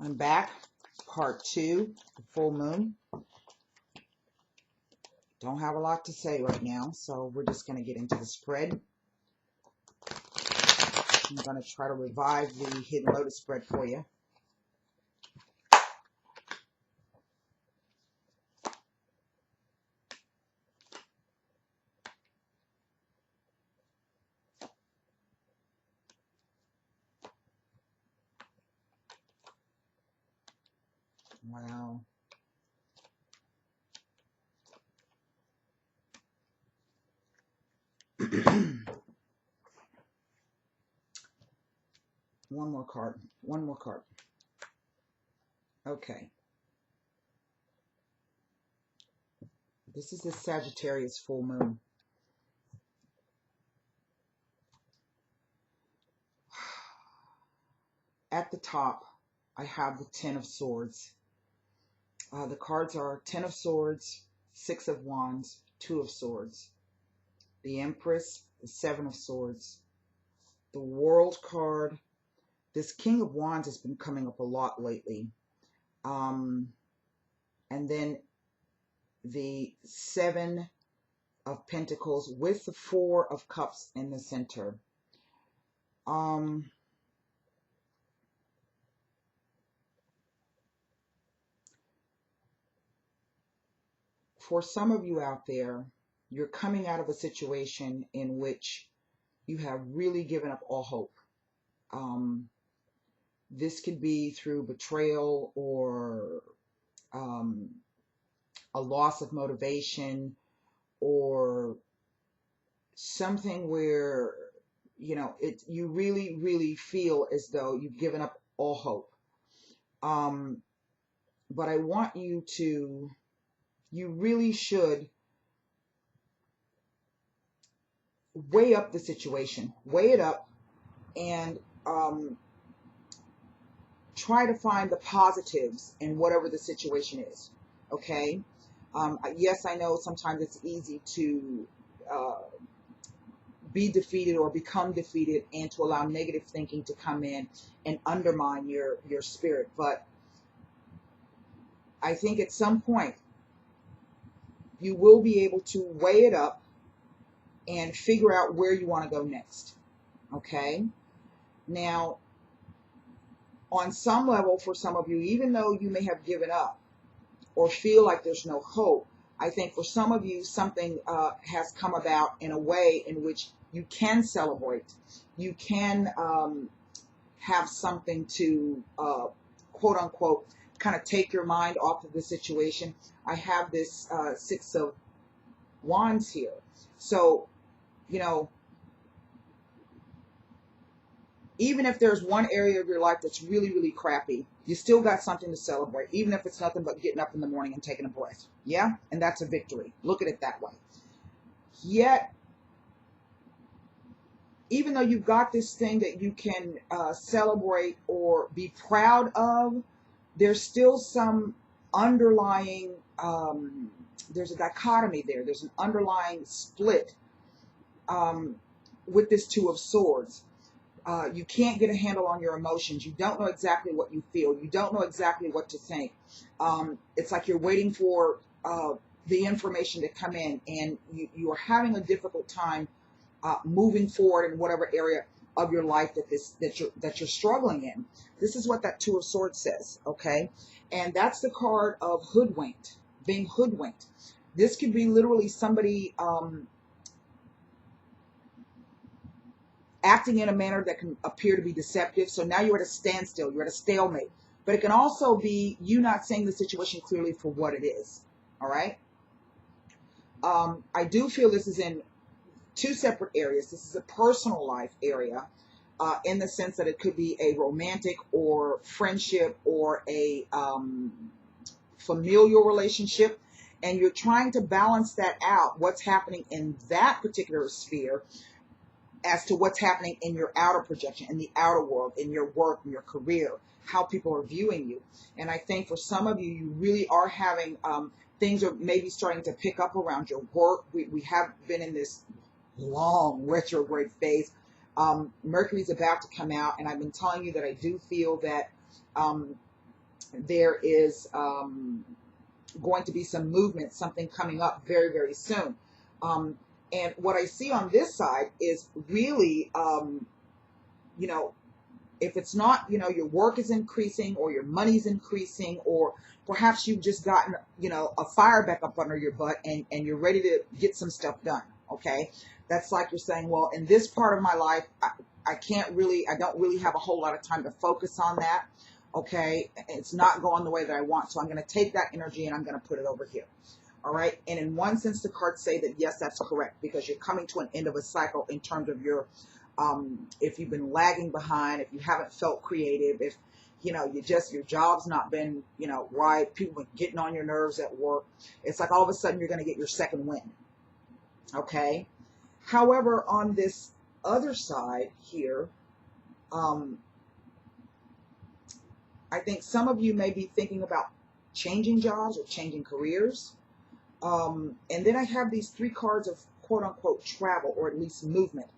I'm back. Part 2, the full moon. Don't have a lot to say right now, so we're just going to get into the spread. I'm going to try to revive the Hidden Lotus spread for you. Wow. One more card. One more card. Okay. This is the Sagittarius full moon. At the top, I have the Ten of Swords. The cards are Ten of Swords, Six of Wands, Two of Swords. The Empress, the Seven of Swords. The World card. This King of Wands has been coming up a lot lately. And then the Seven of Pentacles with the Four of Cups in the center. For some of you out there, you're coming out of a situation in which you have really given up all hope. This could be through betrayal or a loss of motivation or something where, you know, you really, really feel as though you've given up all hope. But I want you to, you really should weigh up the situation, weigh it up, and try to find the positives in whatever the situation is. Okay. Yes, I know sometimes it's easy to be defeated or become defeated and to allow negative thinking to come in and undermine your spirit. But I think at some point you will be able to weigh it up and figure out where you want to go next. Okay. Now, on some level, for some of you, even though you may have given up or feel like there's no hope, I think for some of you, something has come about in a way in which you can celebrate. You can have something to, quote unquote, kind of take your mind off of the situation. I have this Six of Wands here. So, you know, even if there's one area of your life that's really, really crappy, you still got something to celebrate, even if it's nothing but getting up in the morning and taking a breath. Yeah? And that's a victory. Look at it that way. Yet, even though you've got this thing that you can celebrate or be proud of, there's still some underlying, there's a dichotomy there. There's an underlying split with this Two of Swords. You can't get a handle on your emotions. You don't know exactly what you feel. You don't know exactly what to think. It's like you're waiting for the information to come in, and you are having a difficult time moving forward in whatever area of your life that you're struggling in. This is what that Two of Swords says, okay? And that's the card of hoodwinked, being hoodwinked. This could be literally somebody acting in a manner that can appear to be deceptive. So now you're at a standstill, you're at a stalemate. But it can also be you not seeing the situation clearly for what it is. All right. I do feel this is in two separate areas. This is a personal life area in the sense that it could be a romantic or friendship or a familial relationship. And you're trying to balance that out, what's happening in that particular sphere, as to what's happening in your outer projection, in the outer world, in your work, in your career, how people are viewing you. And I think for some of you, you really are having, things are maybe starting to pick up around your work. We have been in this long retrograde phase. Mercury's about to come out, and I've been telling you that I do feel that there is going to be some movement, something coming up very, very soon. And what I see on this side is really, you know, if it's not, you know, your work is increasing or your money's increasing, or perhaps you've just gotten, you know, a fire back up under your butt and you're ready to get some stuff done. Okay. That's like you're saying, well, in this part of my life, I don't really have a whole lot of time to focus on that. Okay. It's not going the way that I want. So I'm going to take that energy and I'm going to put it over here. All right. And in one sense, the cards say that, yes, that's correct, because you're coming to an end of a cycle in terms of your, if you've been lagging behind, if you haven't felt creative, if, you know, your job's not been, you know, right, people been getting on your nerves at work. It's like all of a sudden you're going to get your second wind. Okay. However, on this other side here, I think some of you may be thinking about changing jobs or changing careers. And then I have these three cards of quote unquote travel, or at least movement.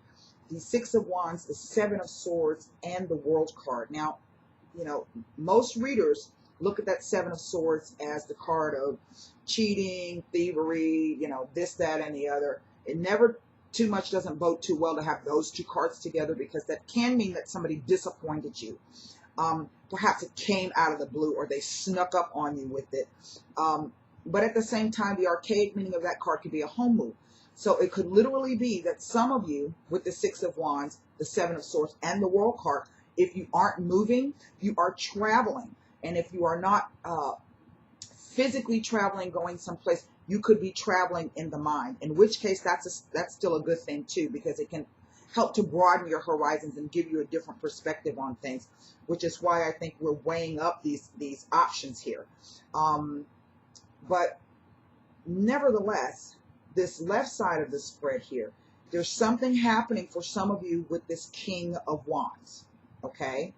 The Six of Wands, the Seven of Swords, and the World card. Now, you know, most readers look at that Seven of Swords as the card of cheating, thievery, you know, this, that, and the other. It never too much doesn't bode too well to have those two cards together, because that can mean that somebody disappointed you. Perhaps it came out of the blue, or they snuck up on you with it. But at the same time, the archaic meaning of that card could be a home move. So it could literally be that some of you, with the Six of Wands, the Seven of Swords, and the World card, if you aren't moving, you are traveling. And if you are not physically traveling, going someplace, you could be traveling in the mind, in which case that's still a good thing too, because it can help to broaden your horizons and give you a different perspective on things, which is why I think we're weighing up these options here. But nevertheless, this left side of the spread here, there's something happening for some of you with this King of Wands, okay?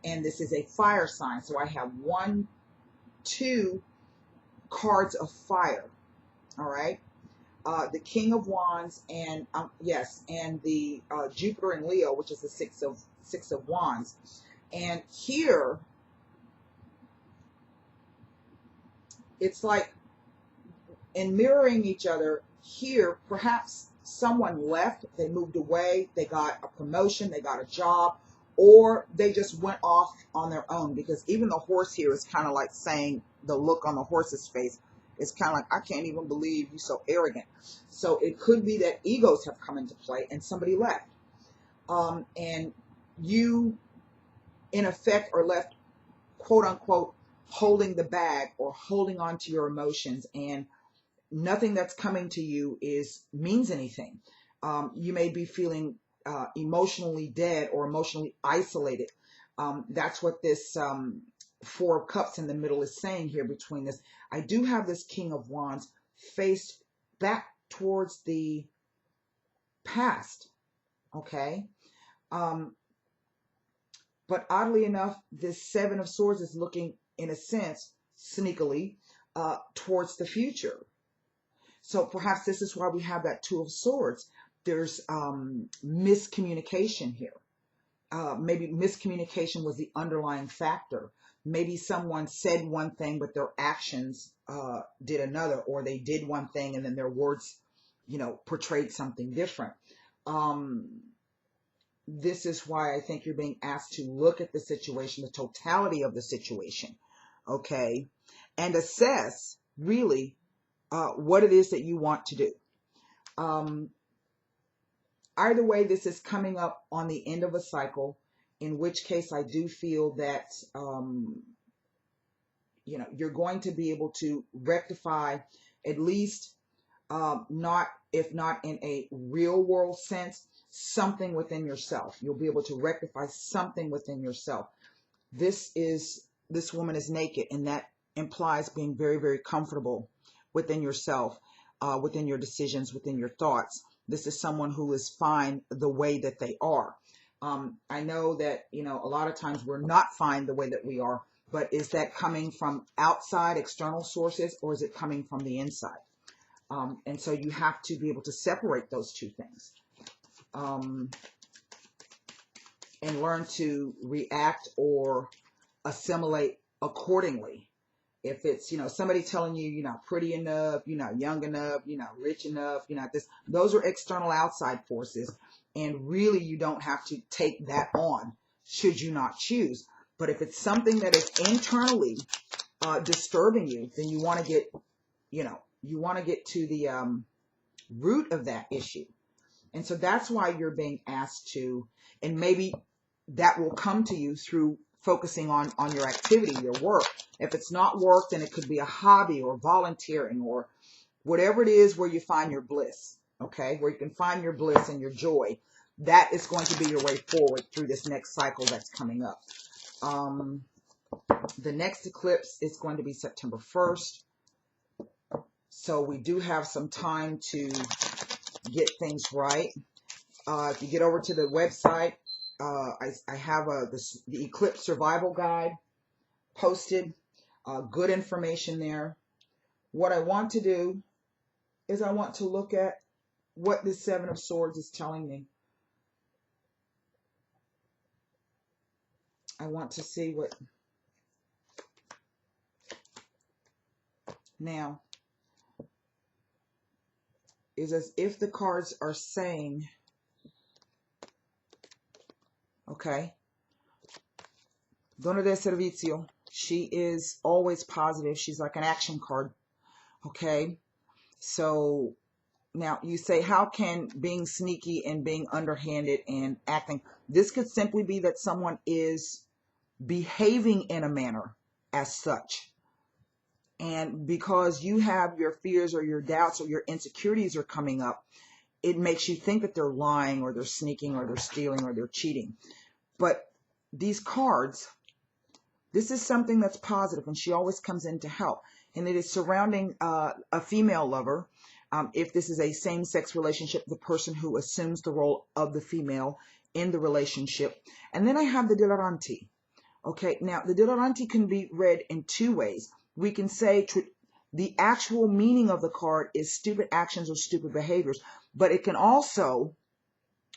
And this is a fire sign. So I have 1, 2 cards of fire, all right? The King of Wands, and yes, and the Jupiter and Leo, which is the Six of Wands. And here, it's like, in mirroring each other, here, perhaps someone left, they moved away, they got a promotion, they got a job, or they just went off on their own, because even the horse here is kind of like saying, the look on the horse's face is kind of like, I can't even believe you're so arrogant. So it could be that egos have come into play and somebody left. And you, in effect, are left, quote unquote, holding the bag or holding on to your emotions, and nothing that's coming to you means anything. You may be feeling emotionally dead or emotionally isolated. That's what this Four of Cups in the middle is saying here between this. I do have this King of Wands faced back towards the past, okay? But oddly enough, this Seven of Swords is looking, in a sense, sneakily towards the future. So perhaps this is why we have that Two of Swords. There's miscommunication here. Maybe miscommunication was the underlying factor. Maybe someone said one thing, but their actions did another, or they did one thing and then their words, you know, portrayed something different. This is why I think you're being asked to look at the situation, the totality of the situation, okay, and assess really what it is that you want to do. Either way, this is coming up on the end of a cycle, in which case I do feel that, you know, you're going to be able to rectify, at least not, if not in a real world sense, something within yourself. You'll be able to rectify something within yourself. This woman is naked, and that implies being very, very comfortable within yourself, within your decisions, within your thoughts. This is someone who is fine the way that they are. I know that, you know, a lot of times we're not fine the way that we are, but is that coming from outside external sources, or is it coming from the inside? And so you have to be able to separate those two things, and learn to react or assimilate accordingly. If it's, somebody telling you you're not pretty enough, you're not young enough, you're not rich enough, you're not this, those are external outside forces. And really, you don't have to take that on should you not choose. But if it's something that is internally disturbing you, then you want to get, you want to get to the root of that issue. And so that's why you're being asked to, and maybe that will come to you through focusing on your activity, your work. If it's not work, then it could be a hobby or volunteering or whatever it is where you find your bliss, okay? Where you can find your bliss and your joy. That is going to be your way forward through this next cycle that's coming up. The next eclipse is going to be September 1st. So we do have some time to get things right. If you get over to the website, I have the Eclipse Survival Guide posted. Good information there. What I want to do is I want to look at what the Seven of Swords is telling me. I want to see what... Now, is as if the cards are saying, okay, Donna de Servicio, she is always positive. She's like an action card, okay? So now you say, how can being sneaky and being underhanded and acting, this could simply be that someone is behaving in a manner as such. And because you have your fears or your doubts or your insecurities are coming up, it makes you think that they're lying or they're sneaking or they're stealing or they're cheating. But these cards, this is something that's positive, and she always comes in to help. And it is surrounding a female lover. If this is a same-sex relationship, the person who assumes the role of the female in the relationship. And then I have the Dileranti. Okay, now the Dileranti can be read in two ways. We can say the actual meaning of the card is stupid actions or stupid behaviors, but it can also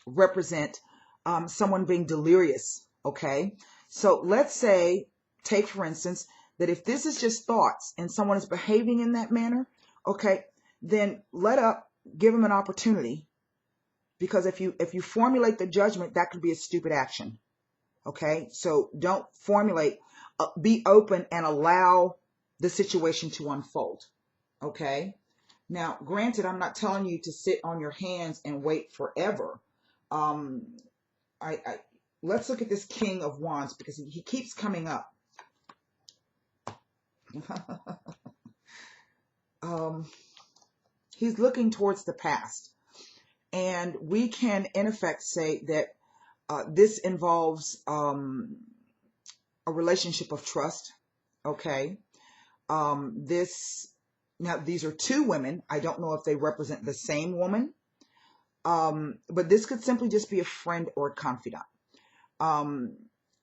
represent someone being delirious, okay? So let's say, take for instance, that if this is just thoughts and someone is behaving in that manner, okay, then give them an opportunity, because if you formulate the judgment, that could be a stupid action, okay? So don't formulate, be open and allow the situation to unfold, okay? Now, granted, I'm not telling you to sit on your hands and wait forever. Let's look at this King of Wands, because he keeps coming up. He's looking towards the past. And we can, in effect, say that this involves a relationship of trust, okay? Now, these are two women. I don't know if they represent the same woman, but this could simply just be a friend or a confidant.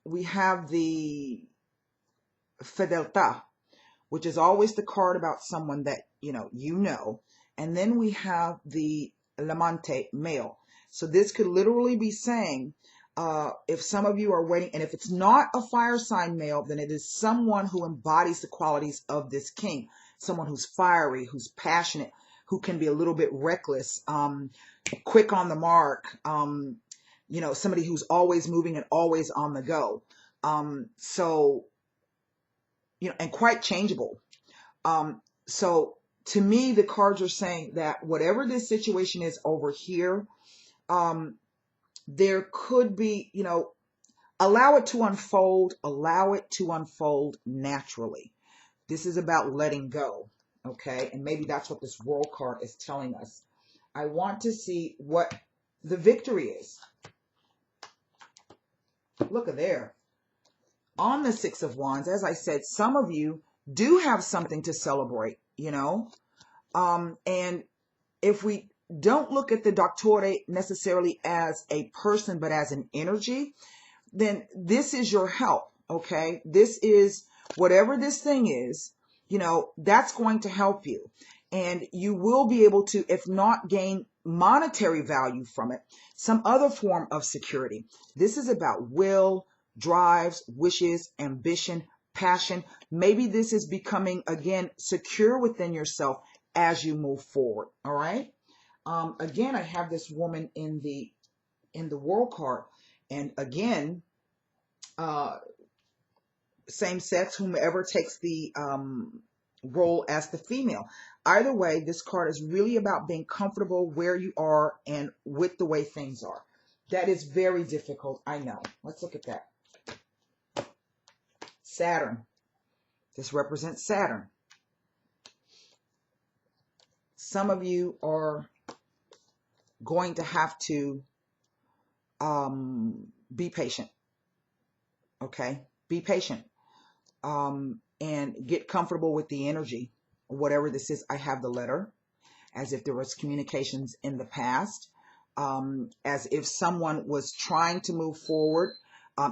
We have the Fedelta, which is always the card about someone that, you know. And then we have the Lamante, male. So this could literally be saying, if some of you are waiting, and if it's not a fire sign male, then it is someone who embodies the qualities of this king. Someone who's fiery, who's passionate, who can be a little bit reckless, quick on the mark, somebody who's always moving and always on the go. And quite changeable. So to me, the cards are saying that whatever this situation is over here, there could be, allow it to unfold naturally. This is about letting go, okay? And maybe that's what this World card is telling us. I want to see what the victory is. Look at there. On the Six of Wands, as I said, some of you do have something to celebrate, and if we don't look at the Doctore necessarily as a person, but as an energy, then this is your help, okay? This is whatever this thing is, that's going to help you. And you will be able to, if not gain monetary value from it, some other form of security. This is about will, drives, wishes, ambition, passion. Maybe this is becoming, again, secure within yourself as you move forward. All right. Again, I have this woman in the world card. And again, same sex, whomever takes the role as the female. Either way, this card is really about being comfortable where you are and with the way things are. That is very difficult, I know. Let's look at that. Saturn. This represents Saturn. Some of you are going to have to be patient. Okay? Be patient. And get comfortable with the energy. Whatever this is, I have the letter. As if there was communications in the past. As if someone was trying to move forward.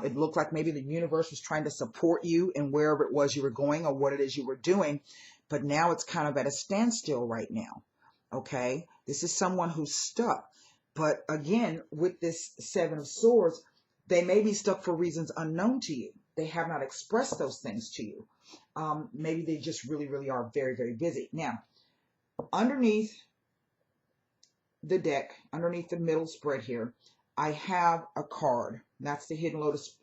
It looked like maybe the universe was trying to support you in wherever it was you were going or what it is you were doing. But now it's kind of at a standstill right now. Okay? This is someone who's stuck. But again, with this Seven of Swords, they may be stuck for reasons unknown to you. They have not expressed those things to you. Maybe they just really, really are very, very busy. Now, underneath the deck, underneath the middle spread here, I have a card. That's the Hidden Lotus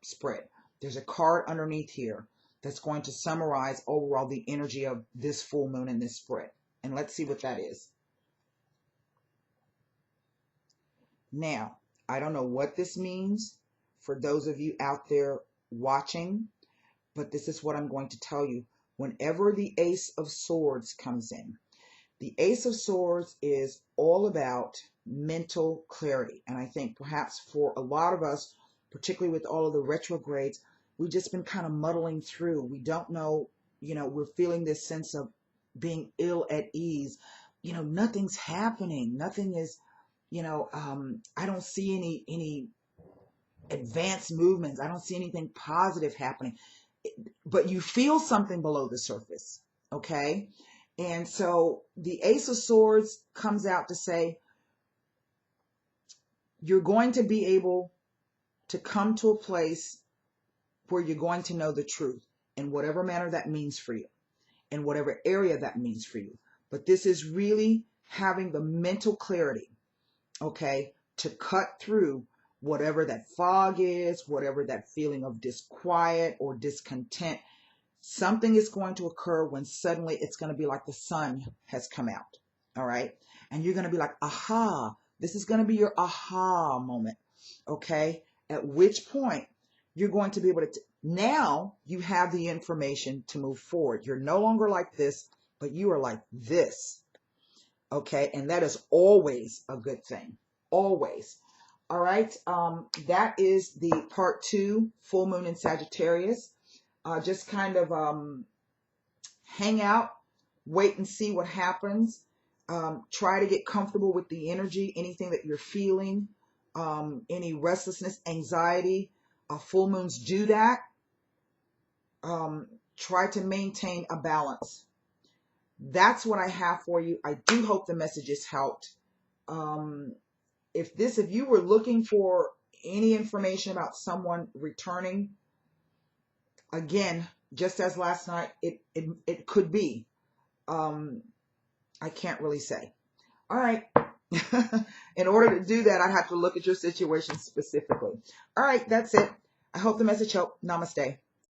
spread. There's a card underneath here that's going to summarize overall the energy of this full moon in this spread. And let's see what that is. Now, I don't know what this means for those of you out there watching, but this is what I'm going to tell you. Whenever the Ace of Swords comes in, the Ace of Swords is all about mental clarity. And I think perhaps for a lot of us, particularly with all of the retrogrades, we've just been kind of muddling through. We don't know, we're feeling this sense of being ill at ease. Nothing's happening. Nothing is, I don't see any advanced movements. I don't see anything positive happening. But you feel something below the surface, okay? And so the Ace of Swords comes out to say, you're going to be able to come to a place where you're going to know the truth in whatever manner that means for you, in whatever area that means for you. But this is really having the mental clarity, okay, to cut through whatever that fog is, whatever that feeling of disquiet or discontent. Something is going to occur when suddenly it's going to be like the sun has come out. All right. And you're going to be like, aha, this is going to be your aha moment. Okay. At which point you're going to be able to, now you have the information to move forward. You're no longer like this, but you are like this. Okay. And that is always a good thing. Always. All right. That is the part 2, full moon in Sagittarius. Just kind of hang out, wait and see what happens. Try to get comfortable with the energy, anything that you're feeling, any restlessness, anxiety. Full moons do that. Try to maintain a balance. That's what I have for you. I do hope the message has helped. If you were looking for any information about someone returning, again, just as last night, it could be. I can't really say. All right. In order to do that, I'd have to look at your situation specifically. All right, that's it. I hope the message helped. Namaste.